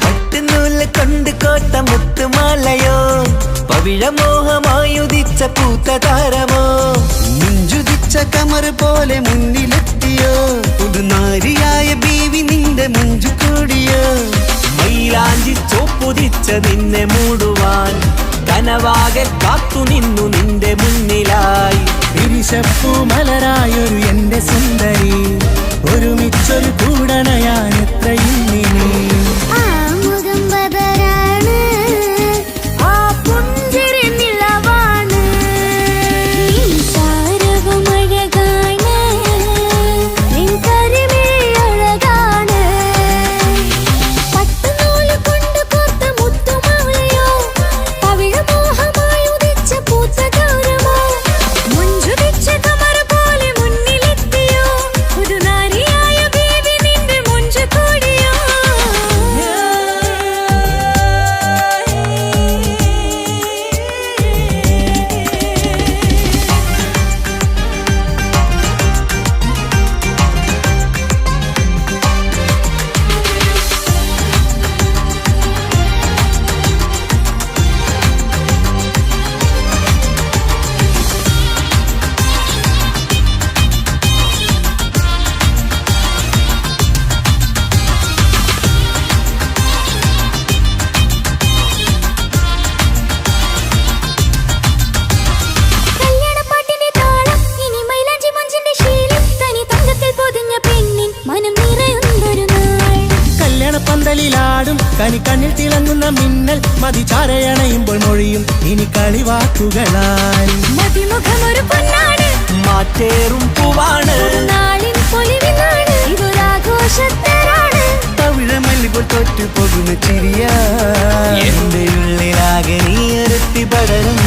പട്ടുനൂല് കൊണ്ട് കോട്ട മുത്തുമാലയോ പവിഴമോഹമായുദിച്ച പൂത്ത താരമോ മുഞ്ചുതിച്ച കമർ പോലെ മുന്നിലെത്തിയോ പുതുനാരിയായ ബീവി നിന്റെ മുഞ്ചു കൂടിയോ മൈലാഞ്ചി ചോപ്പുതിച്ച നിന്നെ മൂടുവാൻ കനവാകെ കാത്തു നിന്നു നിന്റെ മുന്നിലായി വിരിശപ്പൂ മലരായൊരു എന്റെ സുന്ദരി ഒരുമിച്ചൊരു കൂടണയാൻ എത്രയും നീ ആ മുഖം ബദരാണ് ആ പുഞ്ചിരി നിലവാണ് നീ താരവും അഴകാണ് നിൻ കരിമിഴി അഴകാണ് പട്ടുനൂല് കൊണ്ട് കോർത്ത മുത്തുമാലയോ പവിഴമോഹമായി ഉദിച്ച പൂത്ത താരമോ മുഞ്ചുതിച്ച കമർ പോലെ മുന്നിലെത്തിയോ കനിക്കണ്ണിൽ തിളങ്ങുന്ന മിന്നൽ മതി ചാരയണയുമ്പോൾ മൊഴിയും ഇനി കളിവാക്കുകളായി. മതിമുഖമൊരു പൊന്നാണ്, മാറ്റേറും പൂവാണ്, നാളിൻ പൊലിവിനാണ്, ഇതൊരാഘോഷത്തരാണ്. തവിഴമല്ലിപ്പോൾ തോറ്റു പോകുന്ന ചിരിയ എന്റെ ഉള്ളിലാകെ നീ ഒരുത്തി പടരും.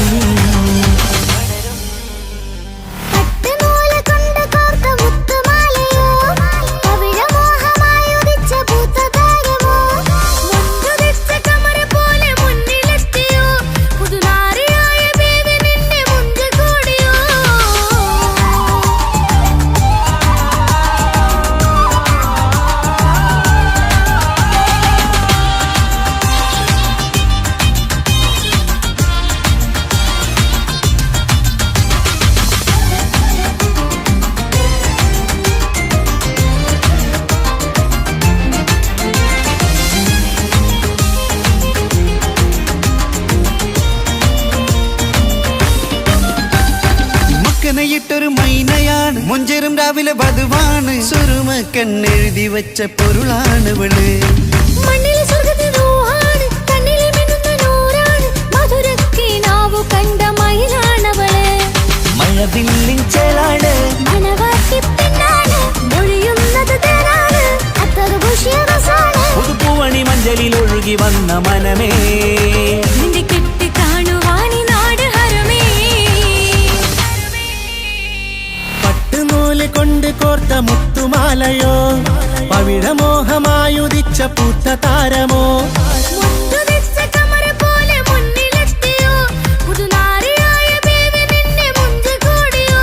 പട്ടുനൂല് കൊണ്ട് കോർത്ത മുത്തുമാലയോ, പവിഴമോഹമായുദിച്ച പൂത്തതാരമോ, മുൻപുദിച്ച കമറ പോലെ മുന്നിലെത്തിയോ, പുതുനാരിയായ ബേബി നിന്റെ മുഞ്ചു കൂടിയോ. മക്കനയിട്ടൊരു മൈനയാണ്, മുഞ്ചേറും രാവിലെ വധുവാണ്, സുറുമ കണ്ണെഴുതി വെച്ച പൊരുളാണിവള്. മണ്ണിലെ സ്വർഗ്ഗത്തിൽ റൂഹാണ്, കണ്ണിലെ മിന്നുന്ന നൂറാണ്, മധുരക്കിനാവു കണ്ട മയിലാണവള്. മഴവില്ലിൻ ചേലാണ്, മണവാട്ടി പെണ്ണാണ്, മൊഴിയുന്നത് തേനാണ്, അത്തറ് പൂശിയ റസാണ്. പുതുപ്പൂവണി മഞ്ചലിൽ ഒഴുകി വന്ന മനമേ, നിന്റെ കെട്ടി കാണുവാനി നാട് ഹരമേ. പട്ടുനൂല് കൊണ്ട് കോർത്ത മുത്തുമാലയോ, പവിഴമോഹമായുദിച്ച പൂത്ത താരമോ, മുൻപുദിച്ച കമറ പോലെ മുന്നിലെത്തിയോ, പുതുനാരിയായ ബേബി നിന്റെ മുഞ്ചു കൂടിയോ.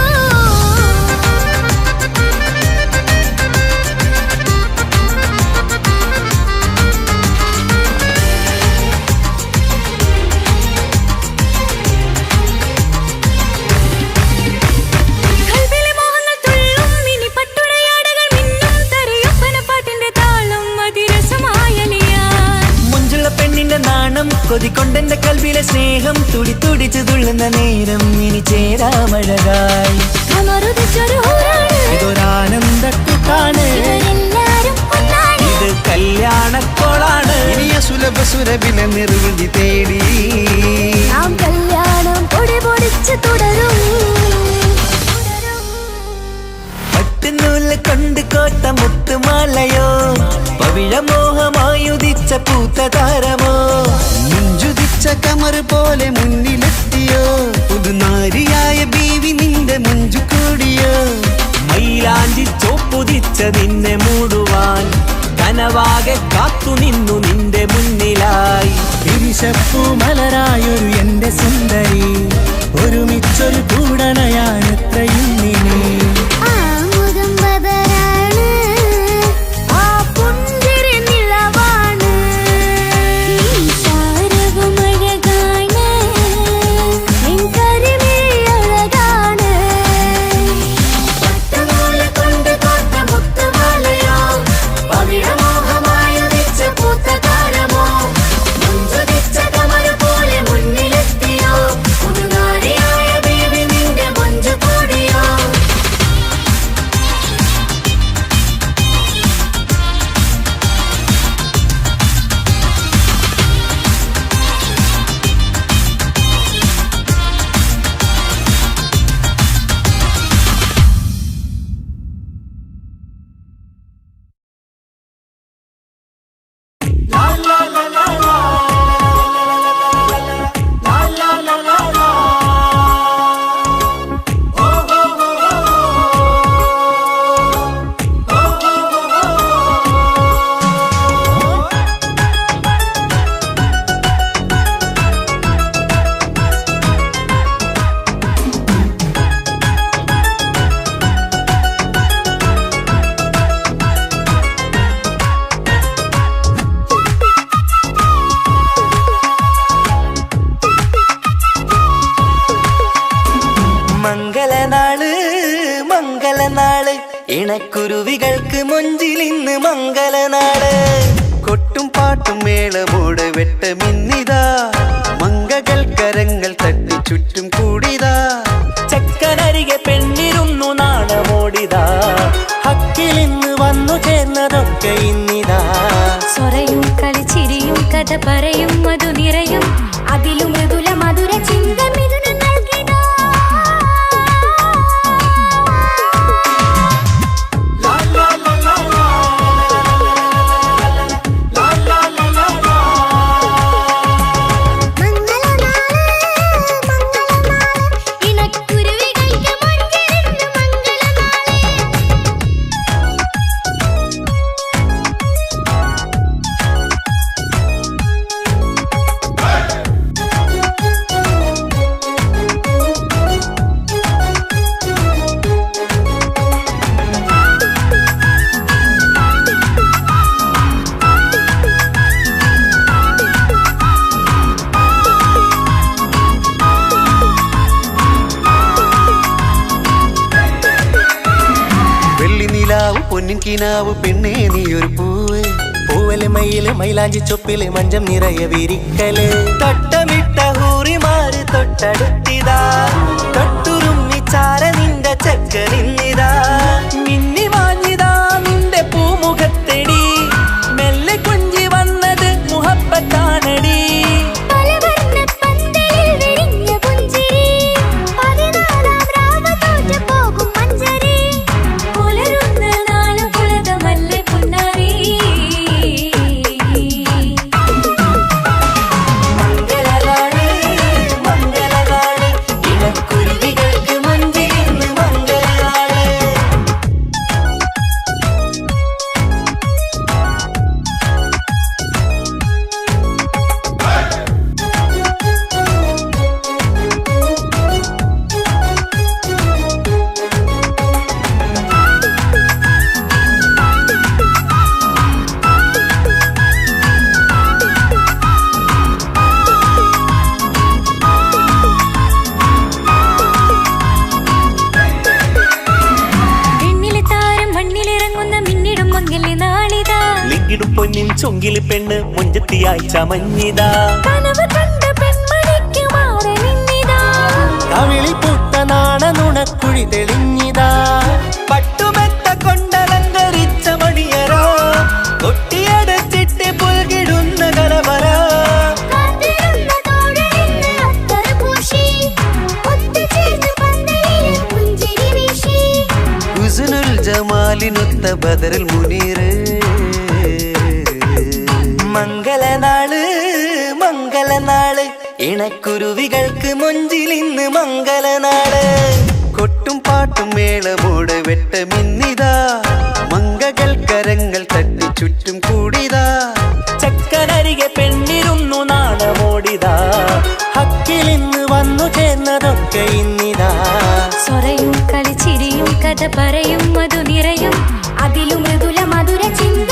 കൽവിലെ മോഹങ്ങൾ തുള്ളും, ഇനി പട്ടുടയാടകൾ മിന്നും, തരയൊപ്പനപ്പാട്ടിന്റെ താളം അതിരസമായലിയാൻ. മുഞ്ചുള്ള പെണ്ണിന്റെ നാണം കൊതിക്കൊണ്ടെന്റെ കൽവിലെ സ്നേഹം തുടി തുടിച്ചു തുള്ളുന്ന നേരം ഇനി ചേരാമഴകായി. കമറുദിച്ചൊരു ഹൂറാണ്, ഇതൊരാനന്ദക്കൂട്ടാണ്, ഇവരെല്ലാരും ഒന്നാണ്. ഇത് കല്യാണക്കോളാണ്, ഇനിയ സുലഭ സുരഭില നിർവൃതി തേടി നാം കല്യാണം പൊടി പൊടിച്ച് തുടരും. പട്ടുനൂല് കൊണ്ട് കോട്ട മുത്തുമാലയോ, പവിഴമോഹമായുദിച്ച പൂത്ത താരമോ, മുഞ്ചുദിച്ച കമർ പോലെ മുന്നിലെത്തിയോ, പുതുനാരിയായ ബീവി നിന്റെ മുഞ്ചു കൂടിയോ. മൈലാഞ്ചി ചോപ്പുദിച്ച നിന്നെ മൂടുവാൻ കനവാകെ കാത്തു നിന്നു നിന്റെ മുന്നിലായി. തിരിശപ്പൂ മലരായൊരു എന്റെ സുന്ദരി, ഒരുമിച്ചൊരു കൂടണയാണെത്രയും ഇനി. ആ മുഖം ബദറാണ്, ആ പുഞ്ചിരി നിലവാണ്, ഈ സാരവും അഴകാണ്, നിൻ കരിമിഴി അഴകാണ്. പട്ടുനൂല് കൊണ്ട് കോർത്ത മുത്തുമാലയോ, പവിഴമോഹമായുദിച്ച പൂത്ത താരമോ, മുൻപുദിച്ച കമറ പോലെ മുന്നിലെത്തിയോ, പുതുനാരിയായ ബേബി നിന്റെ മുഞ്ചു കൂടിയോ. മംഗളനാള് ഇണക്കുരുവികൾക്ക് മൊഞ്ചിലിന്ന് മംഗളനാള്. കൊട്ടും പാട്ടും മേളമോട് വെട്ടമിന്നിതാ, മംഗകൾ കരങ്ങൾ തട്ടി ചുറ്റും കൂടിതാ. ചക്കനരികെ പെണ്ണിരുന്നു നാണമോടിതാ, ഹക്കിലിന്ന് വന്നു ചേർന്നതൊക്കെ ഇന്നിതാ. സ്വറയും കളിച്ചിരിയും പൊന്നിൻ കിനാവ് പെണ്ണേ നീ ഒരു പൂവ് പൂവല് മയില് മൈലാഞ്ചി ചൊപ്പില് മഞ്ചം നിറയെ വിരിക്കല് തൊട്ടമിട്ട ഹൂറിമാര് തൊട്ടടുത്തിതാ തൊട്ടുരുമ്മി ചാര നിന്റെ ചക്കനിന്നിതാ മിന്നി വാങ്ങിതാ നിന്റെ പൂമുഖത്തെടി മെല്ലെ കുഞ്ചി വന്നത് മുഹബത്താണടി പൊന്നിൻ ചൊങ്കില് പെണ്ണ് മുഞ്ചത്തിയായി ചമഞ്ഞിതാ കവിളിൽ പൂത്ത നാണ നുണക്കുഴി തെളിഞ്ഞിതാ പട്ടുമെത്ത കൊണ്ടലങ്കരിച്ച മണിയരോ കൊട്ടിയടച്ചിട്ട് പുൽകിടുന്ന കലവര ഹുസ്നുൽ ജമാലിനൊത്ത ബദറുൽ മുനീർ മംഗളനാള് മംഗളനാള് ഇണക്കുരുവികൾക്ക് മൊഞ്ചിലിന്ന് മംഗളനാള് കൊട്ടും പാട്ടും മേളമോട് വെട്ടമിന്നിതാ മംഗകൾ കരങ്ങൾ തട്ടി ചുറ്റും കൂടിതാ ചക്കനരികെ പെണ്ണിരുന്നു നാണമോടിതാ ഹക്കിലിന്ന് വന്നു ചേർന്നതൊക്കെ ഇന്നിതാ സ്വറയും കളിച്ചിരിയും കഥ പറയും മധു നിറയും അതിലും മൃദുല മധുര ചിന്ത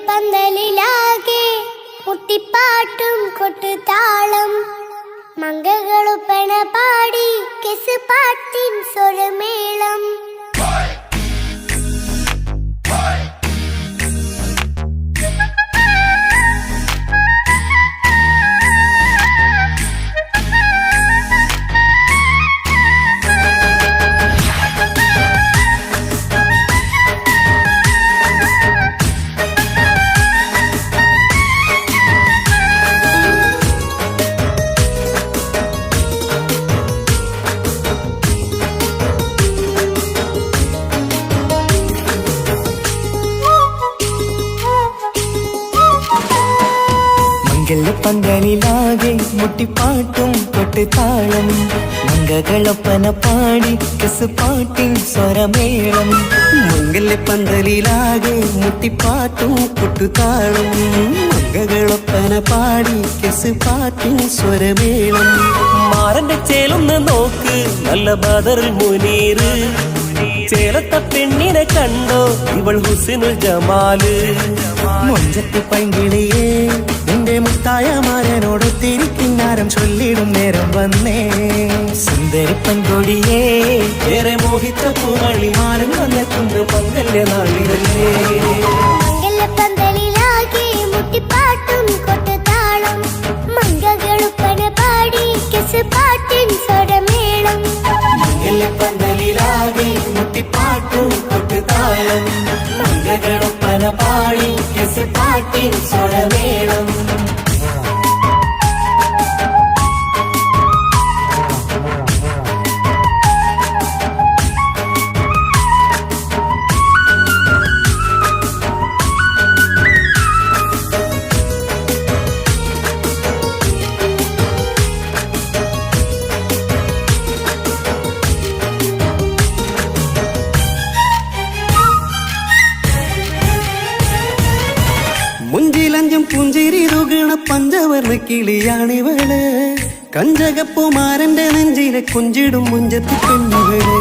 മംഗളപന്തലിലാകെ മുട്ടിപ്പാട്ടും കൊട്ടുതാളം മംഗളൊപ്പന പാടി കെസ് പാട്ടിൻ സ്വരമേളം പന്തലിലാകെ മുട്ടിപ്പാട്ടും കൊട്ടുതാളം മംഗളൊപ്പന പാടി കെസ് പാട്ടിൻ സ്വരമേളം മംഗളപന്തലിലാകെ മുട്ടിപ്പാട്ടും കൊട്ടുതാളം മംഗളൊപ്പന പാടി കെസ് പാട്ടിൻ സ്വരമേളം മാറന്റെ ചേലൊന്ന് നോക്ക് നല്ല ബദറുൽ മുനീർ ചേലത്ത പെണ്ണിനെ കണ്ടോ ഇവൾ ഹുസ്നുൽ ജമാല് മൊഞ്ചത്തി പൈങ്കിളിയേ നിന്റെ മുത്തായ മാരനോടൊത്തിരിക്കിന്നാരം ചൊല്ലിടും നേരം വന്നേ സുന്ദരി പെൺകൊടിയേ ഏറെ മോഹിത്ത പൂവളിമാരൻ വന്നെത്തുന്ന മംഗല്യ നാളിലല്ലേ മംഗളപന്തലിലാകെ മുട്ടിപ്പാട്ടും കൊട്ടുതാളം മംഗളൊപ്പന പാടി കെസ് പാട്ടിൻ സ്വരമേളം മംഗളപന്തലിലാകെ മുട്ടിപ്പാട്ടും കൊട്ടുതാളം മംഗളൊപ്പന പാടി കെസ് പാട്ടിൻ സ്വരമേളം കിളിയാണിവള് കഞ്ചകപ്പുമാരന്റെ നെഞ്ചിലെ കുഞ്ചിടും മുഞ്ചത്തി പെണ്ണിവള്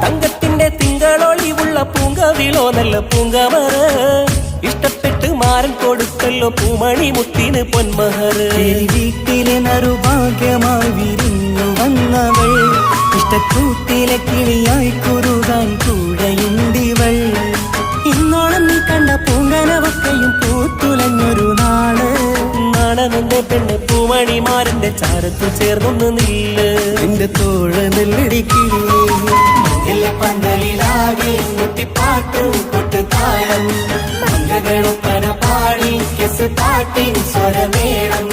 തങ്കത്തിന്റെ തിങ്കളൊളിവുള്ള പൂങ്കവിളോ നല്ല പൂങ്കമറ ഇഷ്ടപ്പെട്ട് മാരൻ കൊടുത്തല്ലോ പൂമണി മുത്തിന് പൊന്മഹർ വീട്ടിലെ നറുഭാഗ്യമായി വിരിഞ്ഞു വന്നവൾ ഇഷ്ടക്കൂട്ടിലെ കിളിയായി കുറുകാൻ കൂടെയുണ്ടിവൾ ഇന്നോളം നീ കണ്ട പൂങ്കനവക്കയും പൂത്തുലഞ്ഞൊരു നാള് നാണമെന്റെ പെണ്ണ് പൂമണിമാരന്റെ ചാരത്തു ചേർന്നൊന്ന് നില്ല് എന്റെ തോഴ നെല്ലടിക്കിളിയേ പന്തലിലാകെ മുട്ടിപ്പാട്ടും കൊട്ടുതാളം മംഗളൊപ്പന പാടി കെസ് പാട്ടിൻ സ്വരമേളം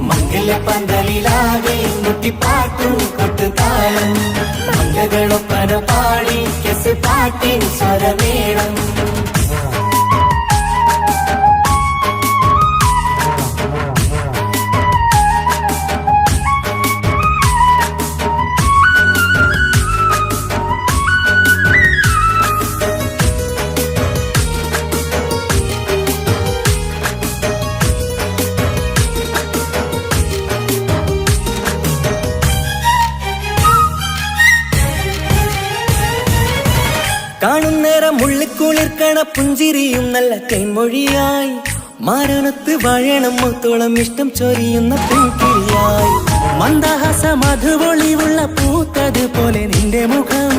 മംഗല പന്തലിലാകെ മുട്ടിപ്പാട്ടും കൊട്ടുതാളം മംഗളൊപ്പന പാടി കെസ് പാട്ടിൻ സ്വരമേളം കാണുന്നേരം മുള്ളിക്കുളിർക്കണ പുഞ്ചിരിയും നല്ല കൈമൊഴിയായി മാരണത്ത് വഴണം മുത്തോളം ഇഷ്ടം ചൊരിയുന്ന പൂക്കിളിയായി മന്ദഹാസ മധുപൊളിവുള്ള പൂത്തത് പോലെ നിന്റെ മുഖം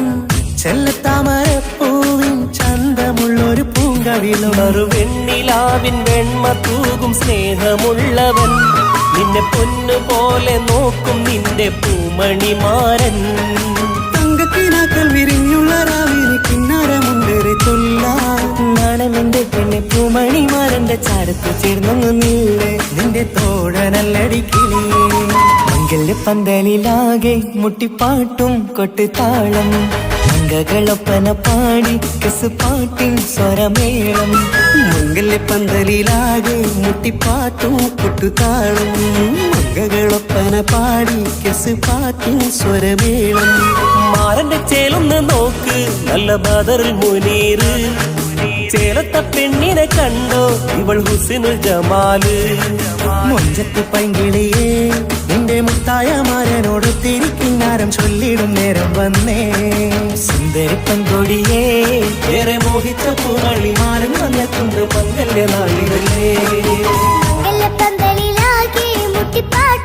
ചെല്ലത്താമരപ്പൂവിൻ ചന്തമുള്ളൊരു പൂങ്കവിളും വെണ്ണിലാവിൻ വെണ്മ തൂകും സ്നേഹമുള്ളവൻ നിന്നെ പൊന്നുപോലെ നോക്കും നിന്റെ പൂമണിമാരൻ തങ്കക്കിനാക്കൾ വിരിഞ്ഞുള്ള രാവിലെ കിന്നാരമുണ്ടേറെ നാണമെന്റെ പെണ്ണെ പൂമണിമാരന്റെ ചാരത്ത് ചേർന്നൊന്നു നില്ലേ നിന്റെ തോഴനല്ലടിക്കിളിയേ മംഗല്യ പന്തലിലാകെ മുട്ടിപ്പാട്ടും കൊട്ടുതാളം മംഗളൊപ്പന പാടി കെസ് പാട്ടിൻ സ്വരമേളം മംഗല്യ പന്തലിലാകെ മുട്ടിപ്പാട്ടും കൊട്ടുതാളം മംഗളൊപ്പന പാടി കെസ് പാട്ടിൻ സ്വരമേളം മാരന്റെ ചേലൊന്ന് നോക്ക് നല്ല ബദറിൽ മുനീറ് ചേലത്ത പെണ്ണിനെ കണ്ടോ ഇവൾ ഹുസിനുൽ ജമാല് മൊഞ്ചത്ത് പൈങ്കിളിയേ നിന്റെ മുത്തായ മാരനോട് തിരിക്കിന്നാരം ചൊല്ലിടും നേരം വന്നേ സുന്ദരി പെൺകൊടിയേ ഏറെ മോഹിച്ച പൂമണി മാരൻ വന്നെത്തുണ്ട് മംഗല്യ നാളിലല്ലേ പന്തലിലാകെ മുട്ടിപ്പാട്ട്